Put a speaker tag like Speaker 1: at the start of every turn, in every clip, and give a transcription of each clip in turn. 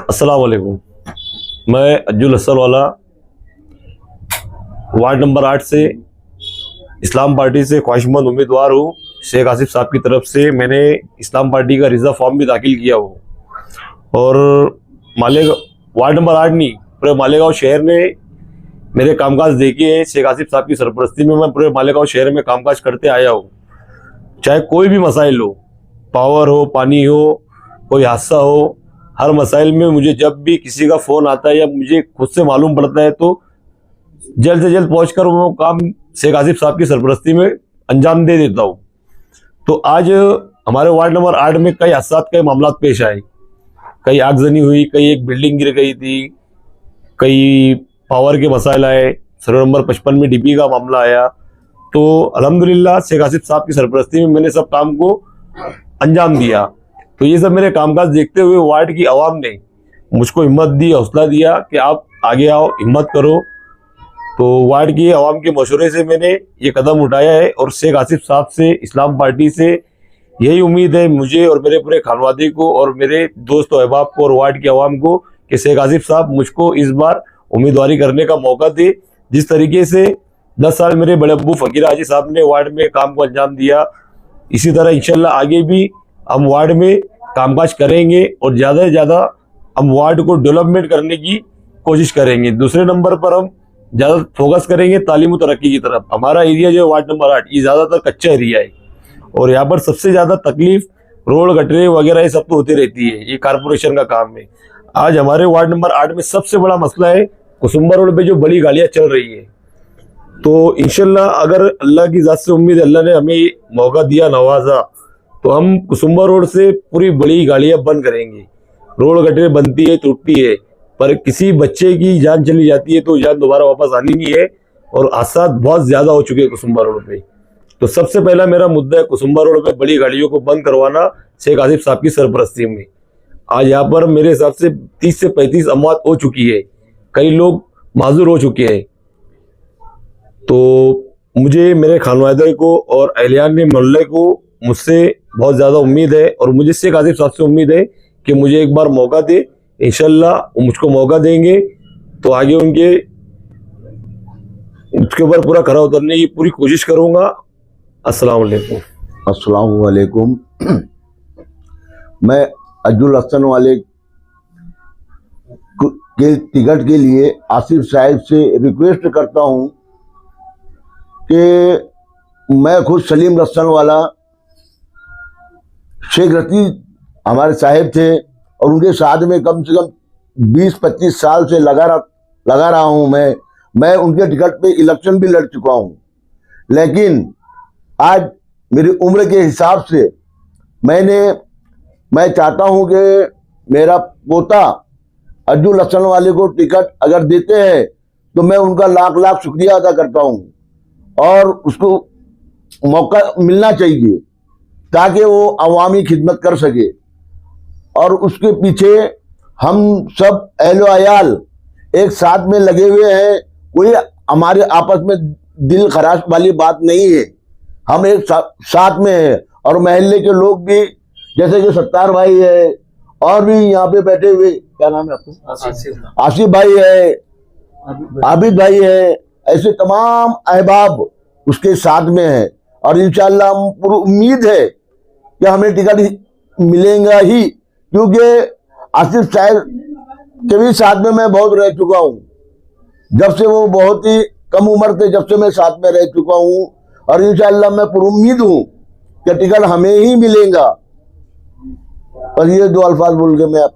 Speaker 1: अस्सलाम वालेकुम। मैं अज्जुल हसन वाला वार्ड नंबर 8 से इस्लाम पार्टी से ख्वाहिशमंद उम्मीदवार हूँ। शेख आसिफ साहब की तरफ से मैंने इस्लाम पार्टी का रिजर्व फॉर्म भी दाखिल किया हो और वार्ड नंबर 8 नहीं, पूरे मालेगांव शहर ने मेरे कामकाज देखे हैं। शेख आसिफ साहब की सरपरस्ती में मैं पूरे मालेगांव शहर में कामकाज करते आया हूँ। चाहे कोई भी मसाइल हो, पावर हो, पानी हो, कोई हादसा हो, हर मसाइल में मुझे जब भी किसी का फ़ोन आता है या मुझे खुद से मालूम पड़ता है तो जल्द से जल्द पहुंचकर वो काम शेख आसिफ साहब की सरपरस्ती में अंजाम दे देता हूँ। तो आज हमारे वार्ड नंबर 8 में कई हादसा, कई मामला पेश आए। कई आगजनी हुई, कई एक बिल्डिंग गिर गई थी, कई पावर के मसाइल आए, सर्वे नंबर 55 में डीपी का मामला आया। तो अल्हम्दुलिल्लाह शेख आसिफ साहब की सरपरस्ती में मैंने सब काम को अंजाम दिया। तो ये सब मेरे कामकाज देखते हुए वार्ड की आवाम ने मुझको हिम्मत दी, हौसला दिया कि आप आगे आओ, हिम्मत करो। तो वार्ड की आवाम के मशवरे से मैंने ये कदम उठाया है और शेख आसिफ साहब से, इस्लाम पार्टी से यही उम्मीद है मुझे और मेरे पूरे खानवादे को और मेरे दोस्त और अहबाब को और वार्ड की आवाम को कि शेख आसिफ साहब मुझको इस बार उम्मीदवारी करने का मौका दे। जिस तरीके से 10 साल मेरे बड़े अब्बू फ़कीर हाजी साहब ने वार्ड में काम को अंजाम दिया, इसी तरह इंशाल्लाह आगे भी हम वार्ड में कामकाज करेंगे और ज़्यादा से ज़्यादा हम वार्ड को डेवलपमेंट करने की कोशिश करेंगे। दूसरे नंबर पर हम ज़्यादा फोकस करेंगे तालीम और तरक्की की तरफ। हमारा एरिया जो है वार्ड नंबर 8, ये ज़्यादातर कच्चा एरिया है और यहाँ पर सबसे ज़्यादा तकलीफ रोड, गटरे वगैरह ये सब तो होती रहती है, ये कारपोरेशन का काम है। आज हमारे वार्ड नंबर 8 में सबसे बड़ा मसला है कुसुम्बा रोड पे जो बड़ी गाड़ियाँ चल रही है। तो इंशाल्लाह अगर अल्लाह की ज़ात से उम्मीद, अल्लाह ने हमें मौका दिया, नवाजा, तो हम कुसुम्बा रोड से पूरी बड़ी गाड़ियाँ बंद करेंगे। रोड गटरे बनती है, टूटती है, पर किसी बच्चे की जान चली जाती है तो जान दोबारा वापस आनी नहीं है और हादसा बहुत ज़्यादा हो चुके हैं कुसुम्बा रोड पे। तो सबसे पहला मेरा मुद्दा है कुसुम्बा रोड पे बड़ी गाड़ियों को बंद करवाना शेख आसिफ साहब की सरपरस्ती में। आज यहाँ पर मेरे हिसाब से 30 से 35 अमवात हो चुकी है, कई लोग माजूर हो चुके हैं। तो मुझे, मेरे खानवादे को और अहलियान मोहल्ले को मुझसे बहुत ज़्यादा उम्मीद है और मुझे शेख आसिफ साहब से उम्मीद है कि मुझे एक बार मौका दे। इंशाल्लाह वो मुझको मौका देंगे तो आगे उसके ऊपर पूरा खरा उतरने की पूरी कोशिश करूँगा। अस्सलाम वालेकुम।
Speaker 2: अस्सलाम वालेकुम। मैं अज्जुल हसन वाले के टिकट के लिए आसिफ साहब से रिक्वेस्ट करता हूं कि मैं खुद सलीम रसन वाला, शेख रशीद हमारे साहिब थे और उनके साथ में कम से कम 20-25 साल से लगा रहा हूं। मैं उनके टिकट पे इलेक्शन भी लड़ चुका हूं, लेकिन आज मेरी उम्र के हिसाब से मैं चाहता हूं कि मेरा पोता अज्जुल हसन वाले को टिकट अगर देते हैं तो मैं उनका लाख लाख शुक्रिया अदा करता हूं और उसको मौका मिलना चाहिए ताकि वो अवामी खिदमत कर सके। और उसके पीछे हम सब अहलो अयाल एक साथ में लगे हुए हैं, कोई हमारे आपस में दिल खराश वाली बात नहीं है, हम एक साथ में हैं। और मोहल्ले के लोग भी, जैसे कि सत्तार भाई है और भी यहाँ पे बैठे हुए, क्या नाम है आपको, आसिफ भाई है, आबिद भाई है, ऐसे तमाम अहबाब उसके साथ में है और इंशाल्लाह हम पूरी उम्मीद है कि हमें टिकट मिलेगा ही, क्योंकि आसिफ साहब के भी साथ में मैं बहुत रह चुका हूँ। जब से वो बहुत ही कम उम्र थे, जब से मैं साथ में रह चुका हूँ और इंशाल्लाह मैं पूरी उम्मीद हूँ कि टिकट हमें ही मिलेगा। और ये 2 अल्फाज बोल के मैं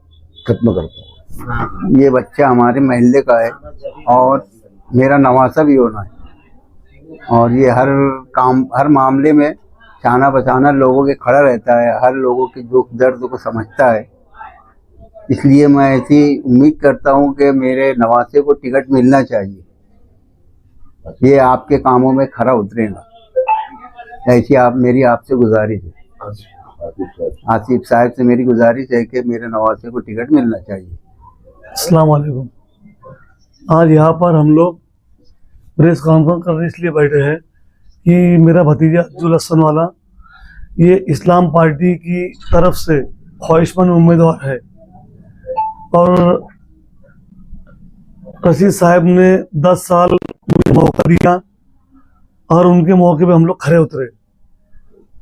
Speaker 2: खत्म करता हूँ।
Speaker 3: ये बच्चा हमारे मोहल्ले का है और मेरा नवासा भी होना है और ये हर मामले में शाना बसाना लोगों के खड़ा रहता है, हर लोगों के दुख दर्द को समझता है। इसलिए मैं ऐसी उम्मीद करता हूं कि मेरे नवासे को टिकट मिलना चाहिए, ये आपके कामों में खरा उतरेगा। ऐसी मेरी आपसे गुजारिश है, आसिफ साहब से मेरी गुजारिश है कि मेरे नवासे को टिकट मिलना चाहिए।
Speaker 4: अस्सलाम वालेकुम। आज यहाँ पर हम लोग प्रेस कॉन्फ्रेंस करने इसलिए बैठे हैं कि मेरा भतीजा अज्जुल हसन वाला ये इस्लाम पार्टी की तरफ से ख्वाहिशमंद उम्मीदवार है और रशीद साहब ने 10 साल मुझे मौका दिया और उनके मौके पे हम लोग खरे उतरे।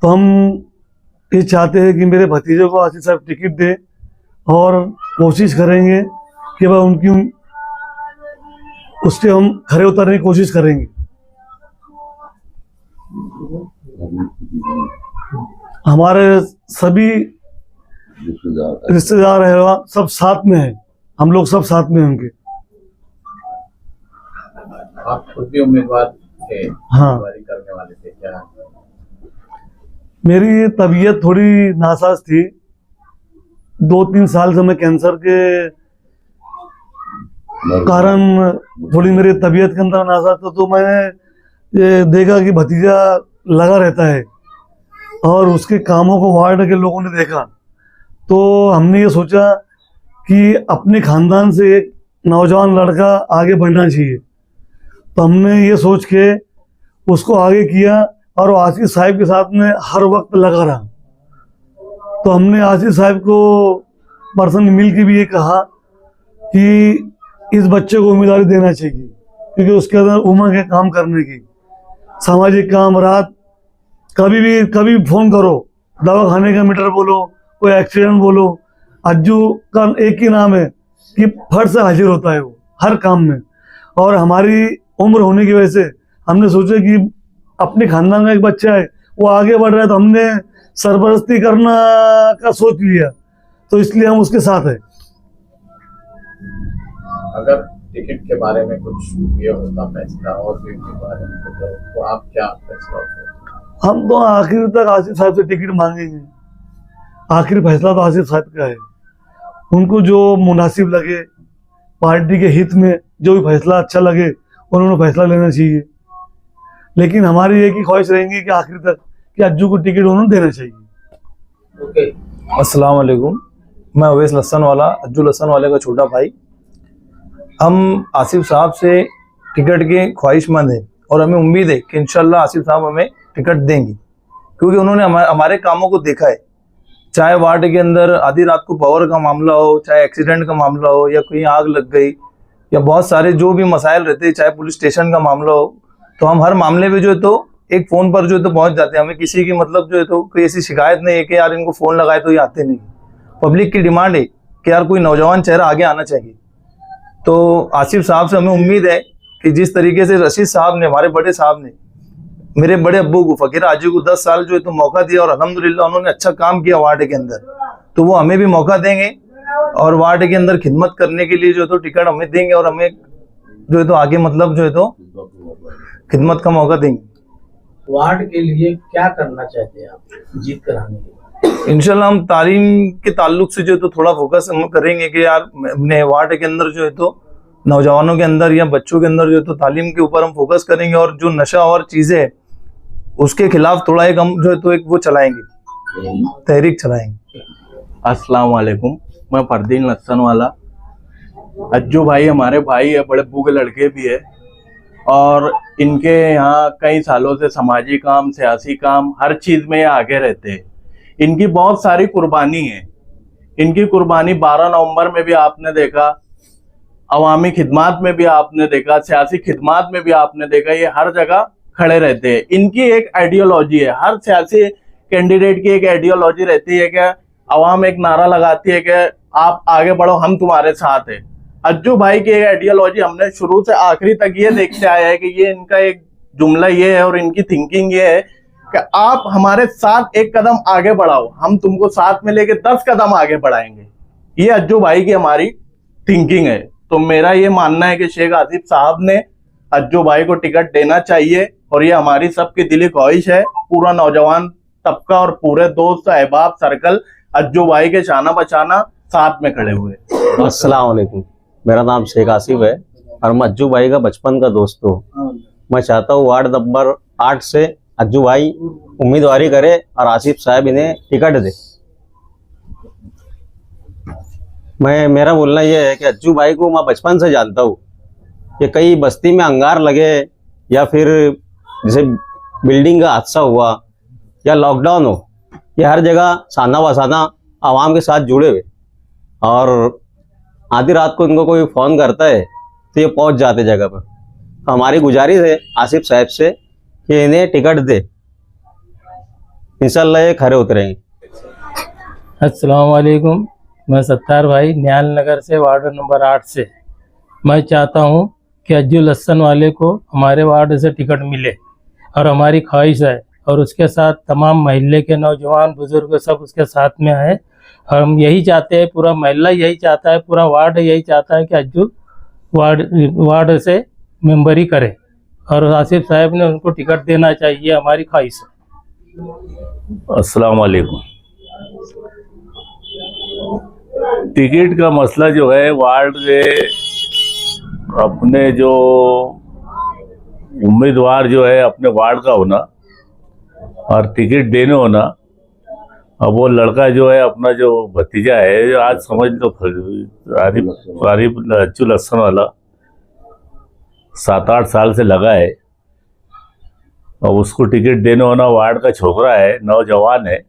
Speaker 4: तो हम ये चाहते हैं कि मेरे भतीजे को आसिफ साहब टिकट दे और कोशिश करेंगे कि वह उनकी उससे हम खरे उतरने की कोशिश करेंगे। हमारे सभी रिश्तेदार है सब साथ में हैं, हम लोग सब साथ में हैं उनके।
Speaker 5: आप खुद भी उम्मीदवार थे,
Speaker 4: हाँ।
Speaker 5: उम्मीदवारी करने वाले थे क्या?
Speaker 4: मेरी तबीयत थोड़ी नासाज थी, 2-3 साल से मैं कैंसर के कारण थोड़ी मेरी तबीयत के अंदर नासाज था। तो मैंने ये देखा कि भतीजा लगा रहता है और उसके कामों को वार्ड के लोगों ने देखा, तो हमने ये सोचा कि अपने खानदान से एक नौजवान लड़का आगे बढ़ना चाहिए। तो हमने ये सोच के उसको आगे किया और आसिफ साहब के साथ में हर वक्त लगा रहा। तो हमने आसिफ साहब को पर्सनली मिल के भी ये कहा कि इस बच्चे को उम्मीदवारी देना चाहिए, क्योंकि उसके अंदर उमंग है काम करने की, सामाजिक काम। रात कभी भी फ़ोन करो, दवा खाने का मीटर बोलो, कोई एक्सीडेंट बोलो, अज्जू का एक ही नाम है कि फट से हाजिर होता है वो हर काम में। और हमारी उम्र होने की वजह से हमने सोचा कि अपने खानदान का एक बच्चा है, वो आगे बढ़ रहा है, तो हमने सरपरस्ती करना का सोच लिया, तो इसलिए हम उसके साथ हैं।
Speaker 5: अगर टिकट के बारे में कुछ ये होता फैसला और भी उम्मीदवार हैं, तो आप क्या फैसला होता?
Speaker 4: हम तो आखिर तक आसिफ साहब से टिकट मांगेंगे। आखिर फैसला तो आसिफ साहब का है, उनको जो मुनासिब लगे, पार्टी के हित में जो भी फैसला अच्छा लगे उन्होंने फैसला लेना चाहिए। लेकिन हमारी एक ही ख्वाहिश रहेंगी कि आखिर तक कि अज्जू को टिकट उन्होंने देना चाहिए।
Speaker 5: ओके।
Speaker 6: अस्सलाम वालेकुम, मैं अवैस लस्सन वाला, अज्जू लस्सन वाले का छोटा भाई। हम आसिफ साहब से टिकट के ख्वाहिशमंद हैं और हमें उम्मीद है कि इंशाल्लाह आसिफ साहब हमें टिकट देंगे, क्योंकि उन्होंने हमारे कामों को देखा है। चाहे वार्ड के अंदर आधी रात को पावर का मामला हो, चाहे एक्सीडेंट का मामला हो, या कहीं आग लग गई, या बहुत सारे जो भी मसाइल रहते हैं, चाहे पुलिस स्टेशन का मामला हो, तो हम हर मामले में जो है तो एक फ़ोन पर जो है तो पहुंच जाते हैं। हमें किसी की मतलब जो है तो कोई ऐसी शिकायत नहीं है कि यार इनको फ़ोन लगाए तो ये आते नहीं। पब्लिक की डिमांड है कि यार कोई नौजवान चेहरा आगे आना चाहिए। तो आसिफ साहब से हमें उम्मीद है कि जिस तरीके से रशीद साहब ने, हमारे बड़े साहब ने मेरे बड़े अब्बू को, फ़कीर हाजी को 10 साल जो है तो मौका दिया और अल्हम्दुलिल्लाह उन्होंने अच्छा काम किया वार्ड के अंदर, तो वो हमें भी मौका देंगे और वार्ड के अंदर खिदमत करने के लिए जो है तो टिकट हमें देंगे और हमें जो है तो आगे मतलब जो है तो खिदमत का मौका देंगे।
Speaker 5: वार्ड के लिए क्या करना चाहते हैं आप जीत कराने के लिए?
Speaker 6: इंशाल्लाह हम तालीम के ताल्लुक से जो है तो थोड़ा फोकस हम करेंगे कि यार अपने वार्ड के अंदर जो है तो नौजवानों के अंदर या बच्चों के अंदर जो है तो तालीम के ऊपर हम फोकस करेंगे, और जो नशा और चीज़ें उसके खिलाफ थोड़ा एक हम जो है तो एक वो चलाएंगे, तहरीक चलाएंगे।
Speaker 7: अस्सलाम वालेकुम, मैं फरदीन लस्सन वाला। अज्जू भाई हमारे भाई है, बड़े अब्बू के लड़के भी है, और इनके यहाँ कई सालों से समाजी काम, सियासी काम, हर चीज़ में आगे रहते हैं। इनकी बहुत सारी कुर्बानी है। इनकी कुर्बानी 12 नवंबर में भी आपने देखा, अवामी खिदमात में भी आपने देखा, सियासी खिदमात में भी आपने देखा, ये हर जगह खड़े रहते हैं। इनकी एक आइडियोलॉजी है, हर सियासी कैंडिडेट की एक आइडियोलॉजी रहती है कि अवाम एक नारा लगाती है कि आप आगे बढ़ो, हम तुम्हारे साथ हैं। अज्जू भाई की एक आइडियोलॉजी हमने शुरू से आखिरी तक ये देखते आया है कि ये इनका एक जुमला ये है और इनकी थिंकिंग ये है कि आप हमारे साथ एक कदम आगे बढ़ाओ, हम तुमको साथ में लेके 10 कदम आगे बढ़ाएंगे। ये अज्जू भाई की हमारी थिंकिंग है। तो मेरा ये मानना है कि शेख आसिफ साहब ने अज्जू भाई को टिकट देना चाहिए, और ये हमारी सबकी दिली ख्वाहिश है। पूरा नौजवान तबका और पूरे दोस्त अहबाब सर्कल अज्जू भाई के शाना बचाना साथ में खड़े हुए।
Speaker 8: अस्सलाम वालेकुम, मेरा नाम शेख आसिफ है और मैं अज्जू भाई का बचपन का दोस्त हूँ। मैं चाहता हूँ वार्ड नंबर 8 से अज्जू भाई उम्मीदवारी करे और आसिफ साहब इन्हें टिकट दे। मेरा बोलना यह है कि अज्जू भाई को मैं बचपन से जानता हूँ कि कई बस्ती में अंगार लगे या फिर जैसे बिल्डिंग का हादसा हुआ या लॉकडाउन हो, ये हर जगह साना बसाना आवाम के साथ जुड़े हुए। और आधी रात को इनको कोई फ़ोन करता है तो ये पहुंच जाते जगह पर। तो हमारी गुजारिश है आसिफ साहब से कि इन्हें टिकट दे, इंशाल्लाह ये खरे उतरेंगे।
Speaker 9: अस्सलाम वालेकुम, मैं सत्तार भाई न्याल नगर से वार्ड नंबर 8 से। मैं चाहता हूं कि अज्जू लहसन वाले को हमारे वार्ड से टिकट मिले और हमारी ख्वाहिश है, और उसके साथ तमाम महल्ले के नौजवान बुजुर्ग सब उसके साथ में आए। और हम यही चाहते हैं, पूरा महल्ला यही चाहता है, पूरा वार्ड यही चाहता है कि अज्जू वार्ड से मेंबरी करे और आसिफ साहब ने उनको टिकट देना चाहिए, हमारी ख्वाहिश है।
Speaker 10: अस्सलाम वालेकुम। टिकट का मसला जो है वार्ड के अपने जो उम्मीदवार जो है अपने वार्ड का होना और टिकट देने होना। अब वो लड़का जो है अपना जो भतीजा है, आज समझ लो आरिफ अज्जू लहसन वाला 7-8 साल से लगा है, और उसको टिकट देने होना। वार्ड का छोकरा है, नौजवान है,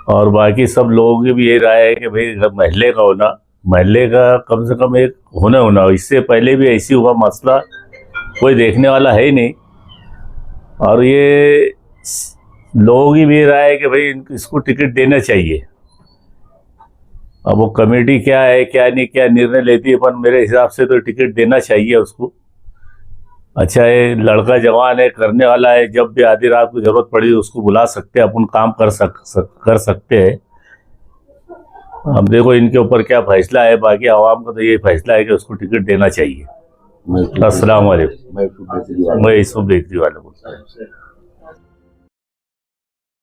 Speaker 10: और बाकी सब लोगों की भी यही राय है कि भाई महल्ले का होना, महल्ले का कम से कम एक होना। इससे पहले भी ऐसी हुआ मसला, कोई देखने वाला है ही नहीं। और ये लोगों की भी राय है कि भाई इसको टिकट देना चाहिए। अब वो कमेटी क्या है क्या नहीं, क्या निर्णय लेती है, पर मेरे हिसाब से तो टिकट देना चाहिए उसको। अच्छा है, लड़का जवान है, करने वाला है, जब भी आधी रात को जरूरत पड़ी उसको बुला सकते हैं, अपन काम कर सकते हैं। अब देखो इनके ऊपर क्या फैसला है, बाकी आवाम का तो ये फैसला है कि उसको टिकट देना चाहिए। अस्सलाम वालेकुम, मैं यूसुफ बेकरी वाला बोलता हूँ।